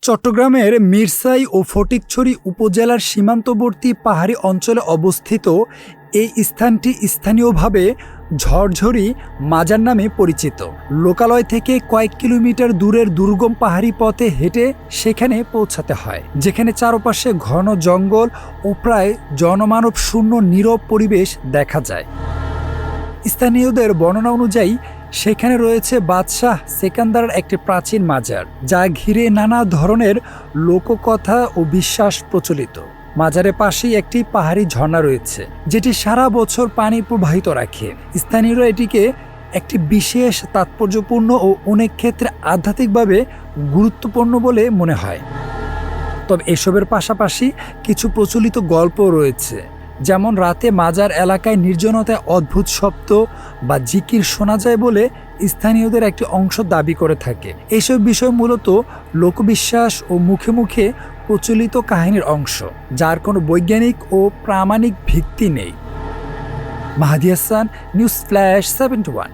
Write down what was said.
চট্টগ্রামের মিরসরাই ও ফটিকছড়ি উপজেলার সীমান্তবর্তী পাহাড়ি অঞ্চলে অবস্থিত এই স্থানটি স্থানীয়ভাবে ঝরঝরি মাজার নামে পরিচিত। লোকালয় থেকে কয়েক কিলোমিটার দূরের দুর্গম পাহাড়ি পথে হেঁটে সেখানে পৌঁছাতে হয়, যেখানে চারপাশে ঘন জঙ্গল ও প্রায় জনমানব শূন্য নীরব পরিবেশ দেখা যায়। স্থানীয়দের বর্ণনা অনুযায়ী সেখানে রয়েছে বাদশাহ সেকান্দারের একটি প্রাচীন মাজার, যা ঘিরে নানা ধরনের লোককথা ও বিশ্বাস প্রচলিত। মাজারের পাশেই একটি পাহাড়ি ঝর্ণা রয়েছে, যেটি সারা বছর পানি প্রবাহিত রাখে। স্থানীয়রা এটিকে একটি বিশেষ তাৎপর্যপূর্ণ ও অনেক ক্ষেত্রে আধ্যাত্মিকভাবে গুরুত্বপূর্ণ বলে মনে হয়। তবে এসবের পাশাপাশি কিছু প্রচলিত গল্প রয়েছে, যেমন রাতে মাজার এলাকায় নির্জনতায় অদ্ভুত শব্দ বা জিকির শোনা যায় বলে স্থানীয়দের একটি অংশ দাবি করে থাকে। এইসব বিষয় মূলত লোকবিশ্বাস ও মুখে মুখে প্রচলিত কাহিনীর অংশ, যার কোনো বৈজ্ঞানিক ও প্রামাণিক ভিত্তি নেই। Mahadi Hasan, news flash 71।